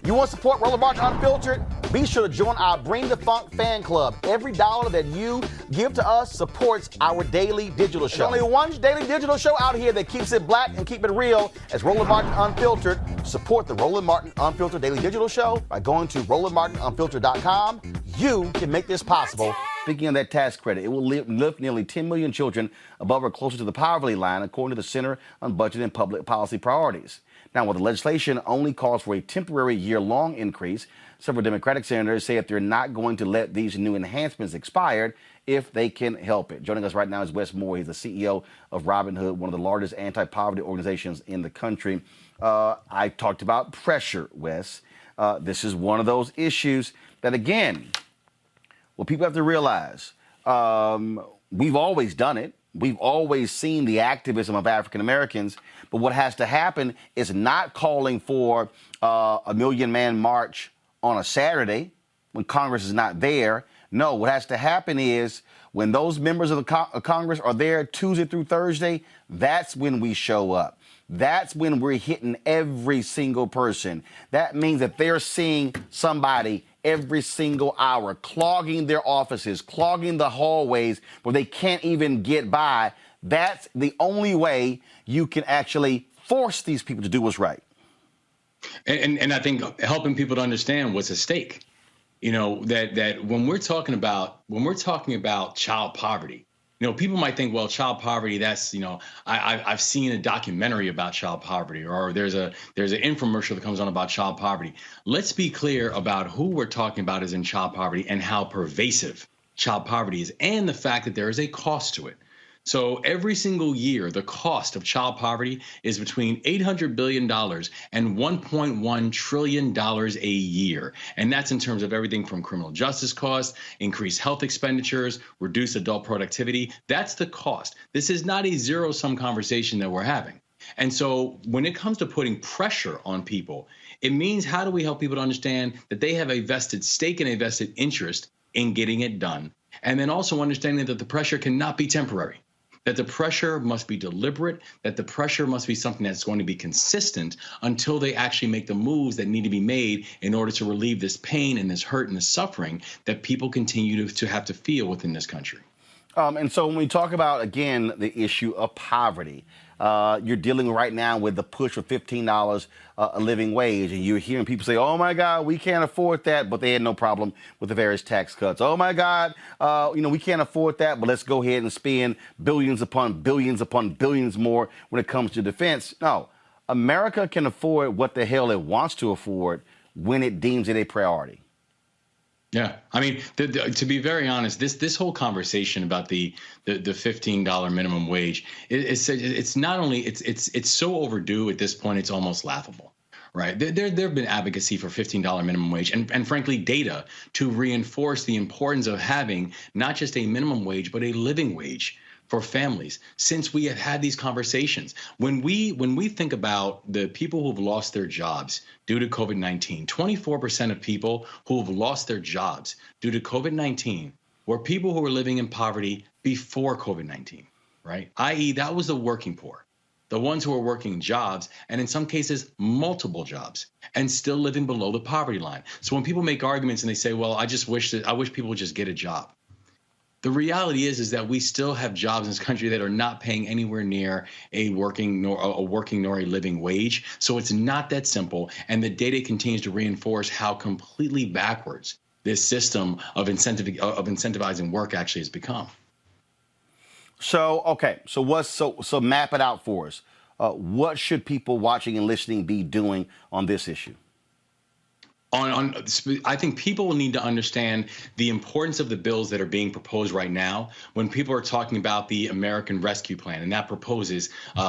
You want to support Roland Martin Unfiltered? Be sure to join our Bring the Funk fan club. Every dollar that you give to us supports our daily digital show. There's only one daily digital show out here that keeps it black and keep it real as Roland Martin Unfiltered. Support the Roland Martin Unfiltered daily digital show by going to RolandMartinUnfiltered.com. You can make this possible. Speaking of that tax credit, it will lift nearly 10 million children above or closer to the poverty line, according to the Center on Budget and Public Policy Priorities. Now, while the legislation only calls for a temporary year-long increase, several Democratic senators say that they're not going to let these new enhancements expire if they can help it. Joining us right now is Wes Moore. He's the CEO of Robin Hood, one of the largest anti-poverty organizations in the country. I talked about pressure, Wes. This is one of those issues that, again, well, people have to realize we've always done it. We've always seen the activism of African Americans, but what has to happen is not calling for a million-man march on a Saturday when Congress is not there. No, what has to happen is when those members of the Congress are there Tuesday through Thursday, that's when we show up. That's when we're hitting every single person. That means that they're seeing somebody every single hour, clogging their offices, clogging the hallways where they can't even get by. That's the only way you can actually force these people to do what's right. And I think helping people to understand what's at stake, you know, that when we're talking about child poverty, you know, people might think, well, child poverty, that's, you know, I've seen a documentary about child poverty, or there's an infomercial that comes on about child poverty. Let's be clear about who we're talking about is in child poverty and how pervasive child poverty is, and the fact that there is a cost to it. So every single year, the cost of child poverty is between $800 billion and $1.1 trillion a year. And that's in terms of everything from criminal justice costs, increased health expenditures, reduced adult productivity. That's the cost. This is not a zero-sum conversation that we're having. And so when it comes to putting pressure on people, it means how do we help people to understand that they have a vested stake and a vested interest in getting it done? And then also understanding that the pressure cannot be temporary, that the pressure must be deliberate, that the pressure must be something that's going to be consistent until they actually make the moves that need to be made in order to relieve this pain and this hurt and this suffering that people continue to have to feel within this country. And so when we talk about, again, the issue of poverty, you're dealing right now with the push for $15 a living wage, and you're hearing people say, oh, my God, we can't afford that, but they had no problem with the various tax cuts. Oh, my God, we can't afford that, but let's go ahead and spend billions upon billions more when it comes to defense. No, America can afford what the hell it wants to afford when it deems it a priority. Yeah, I mean, to be very honest, this whole conversation about the $15 minimum wage, it's not only it's so overdue at this point, it's almost laughable, right? There have been advocacy for $15 minimum wage and frankly data to reinforce the importance of having not just a minimum wage but a living wage for families since we have had these conversations. When we think about the people who've lost their jobs due to COVID-19, 24% of people who've lost their jobs due to COVID-19 were people who were living in poverty before COVID-19, right? i.e. that was the working poor, the ones who are working jobs and in some cases multiple jobs and still living below the poverty line. So when people make arguments and they say, well, I wish people would just get a job. The reality is that we still have jobs in this country that are not paying anywhere near a working nor a living wage. So it's not that simple. And the data continues to reinforce how completely backwards this system of incentivizing work actually has become. So, okay, so map it out for us. What should people watching and listening be doing on this issue? I think people will need to understand the importance of the bills that are being proposed right now when people are talking about the American Rescue Plan, and that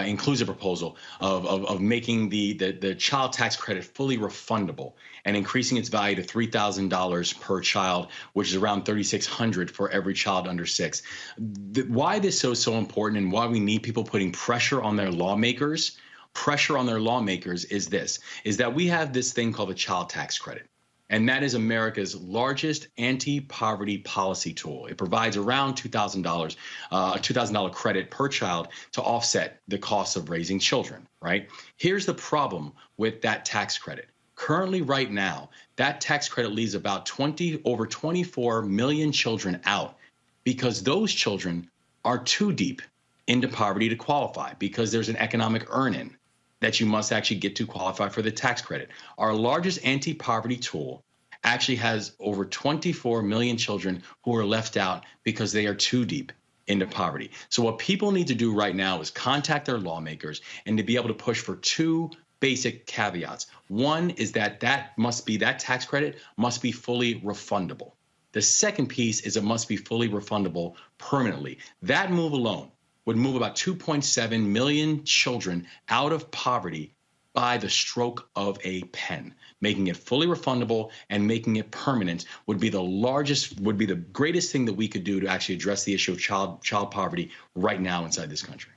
includes a proposal of making the child tax credit fully refundable and increasing its value to $3,000 per child, which is around $3,600 for every child under 6. Why this is so important and why we need people putting pressure on their lawmakers is that we have this thing called the child tax credit. And that is America's largest anti-poverty policy tool. It provides around $2,000, a $2,000 credit per child to offset the cost of raising children, right? Here's the problem with that tax credit. Currently, right now, that tax credit leaves about over 24 million children out because those children are too deep into poverty to qualify because there's an economic earn-in that you must actually get to qualify for the tax credit. Our largest anti-poverty tool actually has over 24 million children who are left out because they are too deep into poverty. So what people need to do right now is contact their lawmakers and to be able to push for two basic caveats. One is that that tax credit must be fully refundable. The second piece is it must be fully refundable permanently. That move alone would move about 2.7 million children out of poverty by the stroke of a pen. Making it fully refundable and making it permanent would be the greatest thing that we could do to actually address the issue of child poverty right now inside this country.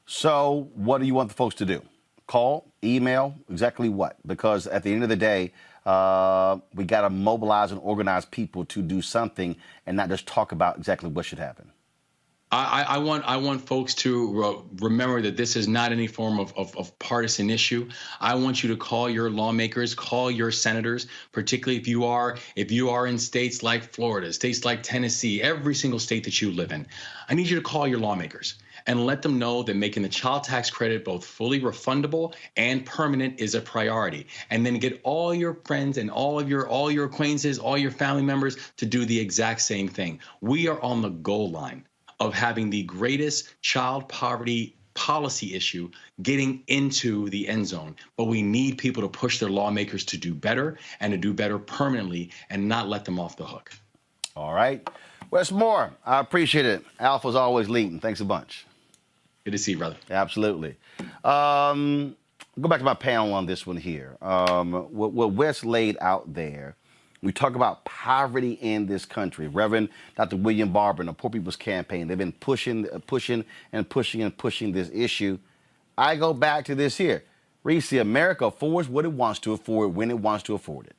So what do you want the folks to do? Call, email, exactly what? Because at the end of the day, we got to mobilize and organize people to do something and not just talk about exactly what should happen. I want folks to remember that this is not any form of partisan issue. I want you to call your lawmakers, call your senators, particularly if you are in states like Florida, states like Tennessee, every single state that you live in. I need you to call your lawmakers and let them know that making the child tax credit both fully refundable and permanent is a priority. And then get all your friends and all your acquaintances, all your family members to do the exact same thing. We are on the goal line of having the greatest child poverty policy issue getting into the end zone. But we need people to push their lawmakers to do better and to do better permanently and not let them off the hook. All right. Wes Moore, I appreciate it. Alpha's always leading. Thanks a bunch. Good to see you, brother. Absolutely. Go back to my panel on this one here. What Wes laid out there, we talk about poverty in this country. Reverend Dr. William Barber and the Poor People's Campaign, they've been pushing this issue. I go back to this here. Reese, America affords what it wants to afford when it wants to afford it.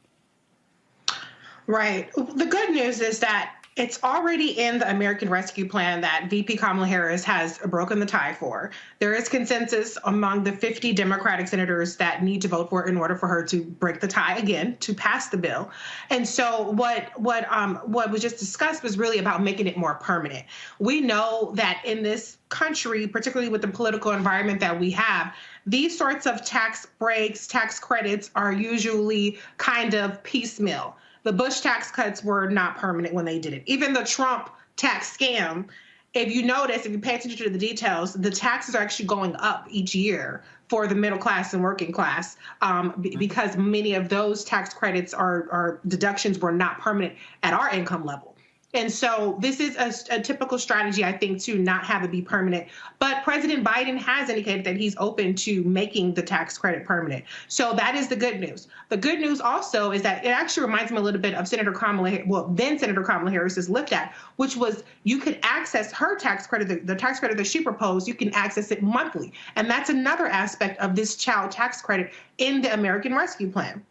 Right. The good news is that it's already in the American Rescue Plan that VP Kamala Harris has broken the tie for. There is consensus among the 50 Democratic senators that need to vote for it in order for her to break the tie again, to pass the bill. And so what was just discussed was really about making it more permanent. We know that in this country, particularly with the political environment that we have, these sorts of tax breaks, tax credits are usually kind of piecemeal. The Bush tax cuts were not permanent when they did it. Even the Trump tax scam, if you notice, if you pay attention to the details, the taxes are actually going up each year for the middle class and working class because many of those tax credits or deductions were not permanent at our income level. And so this is a typical strategy, I think, to not have it be permanent. But President Biden has indicated that he's open to making the tax credit permanent. So that is the good news. The good news also is that it actually reminds me a little bit of then Senator Kamala Harris's Lift Act, which was you could access her tax credit, the tax credit that she proposed, you can access it monthly. And that's another aspect of this child tax credit in the American Rescue Plan.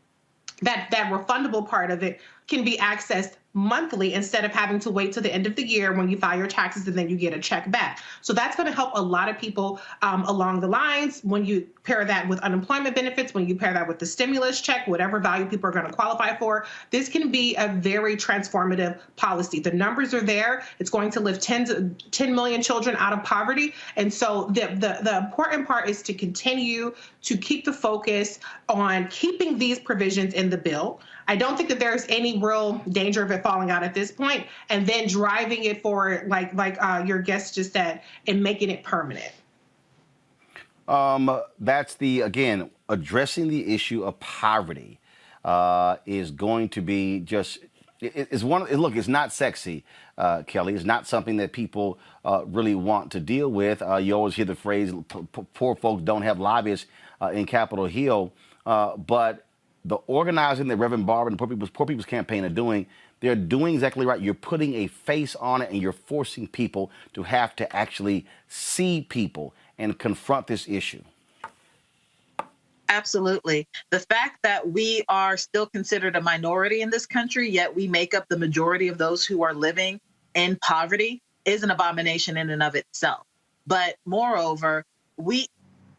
That refundable part of it can be accessed monthly instead of having to wait till the end of the year when you file your taxes and then you get a check back. So that's going to help a lot of people along the lines. When you pair that with unemployment benefits, when you pair that with the stimulus check, whatever value people are going to qualify for, this can be a very transformative policy. The numbers are there. It's going to lift 10 million children out of poverty. And so the important part is to continue to keep the focus on keeping these provisions in the bill. I don't think that there's any real danger of it falling out at this point, and then driving it forward, like your guest just said, and making it permanent. That's again, addressing the issue of poverty is going to be just, look, it's not sexy, Kelly. It's not something that people really want to deal with. You always hear the phrase, poor folks don't have lobbyists in Capitol Hill, but the organizing that Reverend Barber and the Poor People's Campaign are doing, they're doing exactly right. You're putting a face on it, and you're forcing people to have to actually see people and confront this issue. Absolutely. The fact that we are still considered a minority in this country, yet we make up the majority of those who are living in poverty, is an abomination in and of itself. But moreover,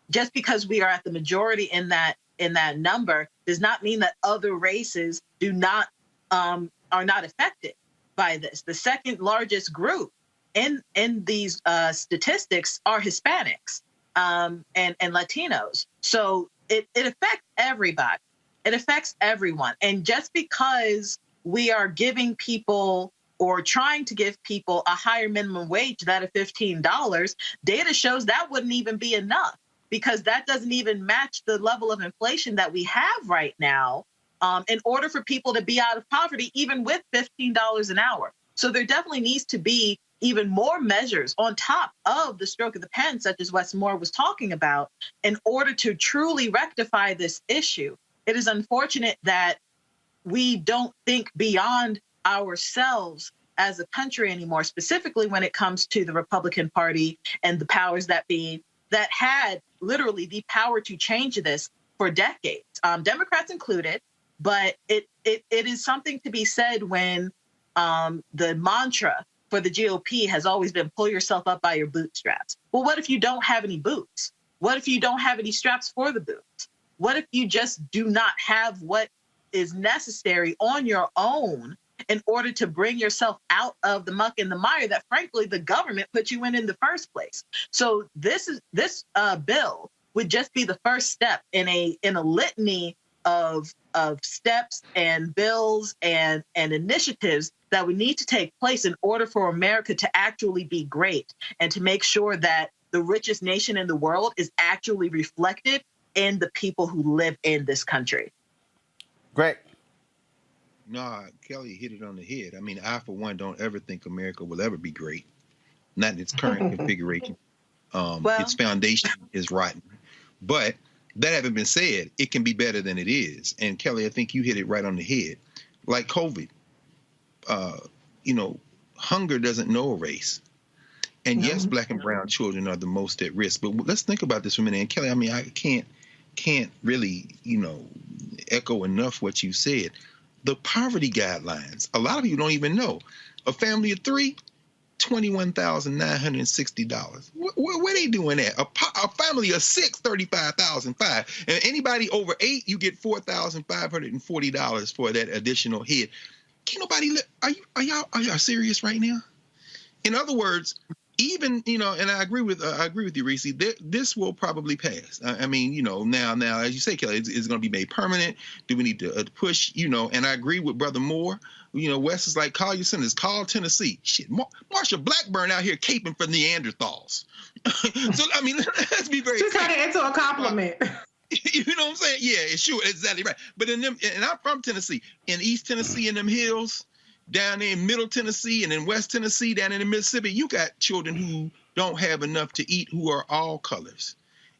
just because we are at the majority in that in that number does not mean that other races do not are not affected by this. The second largest group in these statistics are Hispanics and Latinos. So it affects everybody. It affects everyone. And just because we are giving people or trying to give people a higher minimum wage, that of $15, data shows that wouldn't even be enough, because that doesn't even match the level of inflation that we have right now in order for people to be out of poverty, even with $15 an hour. So there definitely needs to be even more measures on top of the stroke of the pen, such as Wes Moore was talking about, in order to truly rectify this issue. It is unfortunate that we don't think beyond ourselves as a country anymore, specifically when it comes to the Republican Party and the powers that be that had literally the power to change this for decades, Democrats included. But it is something to be said when the mantra for the GOP has always been pull yourself up by your bootstraps. Well, what if you don't have any boots? What if you don't have any straps for the boots? What if you just do not have what is necessary on your own in order to bring yourself out of the muck and the mire that, frankly, the government put you in the first place? So this bill would just be the first step in a litany of steps and bills and initiatives that would need to take place in order for America to actually be great and to make sure that the richest nation in the world is actually reflected in the people who live in this country. Great. No, Kelly hit it on the head. I mean, I, for one, don't ever think America will ever be great. Not in its current configuration. Its foundation is rotten. But that having been said, it can be better than it is. And Kelly, I think you hit it right on the head. Like COVID, hunger doesn't know a race. And yes, Black and brown children are the most at risk. But let's think about this for a minute. And Kelly, I mean, I can't really, echo enough what you said. The poverty guidelines, a lot of people don't even know. A family of three, $21,960. Where they doing that? A family of six, $35,500. And anybody over 8, you get $4,540 for that additional hit. Can nobody are y'all serious right now? In other words, even, and I agree with you, Reese. This will probably pass. I mean, now, as you say, Kelly, it's going to be made permanent. Do we need to push? And I agree with Brother Moore. Wes is like, call your senators, call Tennessee. Shit, Marsha Blackburn out here caping for Neanderthals. So I mean, let's be very. She turned it into a compliment. You know what I'm saying? Yeah, sure, exactly right. But and I'm from Tennessee, in East Tennessee, in them hills. Down there in Middle Tennessee and in West Tennessee, down in the Mississippi, you got children who don't have enough to eat, who are all colors.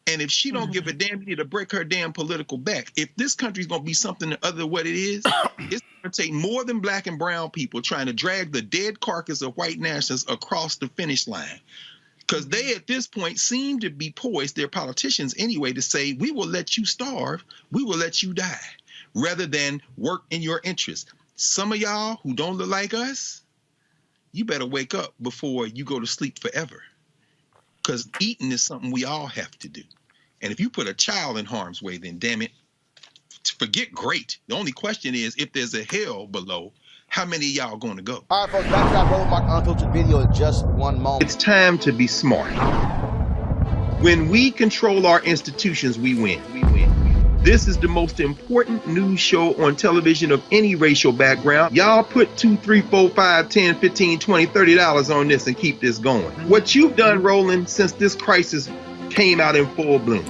And if she don't give a damn, you need to break her damn political back. If this country's going to be something other than what it is, it's going to take more than Black and brown people trying to drag the dead carcass of white nationalists across the finish line. Because they, at this point, seem to be poised, they're politicians anyway, to say, we will let you starve, we will let you die, rather than work in your interest. Some of y'all who don't look like us, you better wake up before you go to sleep forever. Because eating is something we all have to do. And if you put a child in harm's way, then damn it, forget great. The only question is, if there's a hell below, how many of y'all going to go? All right, folks, back to that Roland Martin Unfiltered video in just one moment. It's time to be smart. When we control our institutions, we win. This is the most important news show on television of any racial background. Y'all put $2, $3, $4, $5, $10, $15, $20, $30 on this and keep this going. What you've done, Roland, since this crisis came out in full bloom.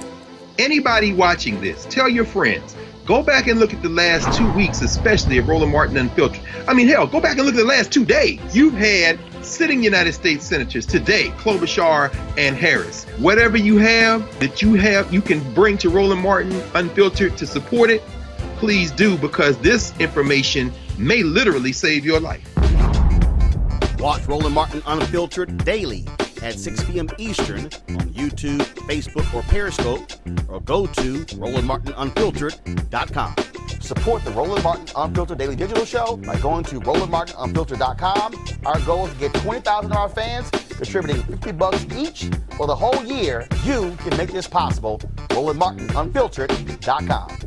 Anybody watching this, tell your friends. Go back and look at the last 2 weeks, especially of Roland Martin Unfiltered. I mean, hell, go back and look at the last 2 days. You've had sitting United States senators today, Klobuchar and Harris. Whatever you have that you can bring to Roland Martin Unfiltered to support it, please do, because this information may literally save your life. Watch Roland Martin Unfiltered daily at 6 p.m. Eastern on YouTube, Facebook, or Periscope, or go to RolandMartinUnfiltered.com. Support the Roland Martin Unfiltered Daily Digital Show by going to RolandMartinUnfiltered.com. Our goal is to get 20,000 of our fans to distributing $50 each for the whole year. You can make this possible. Roland Martin, Unfiltered.com.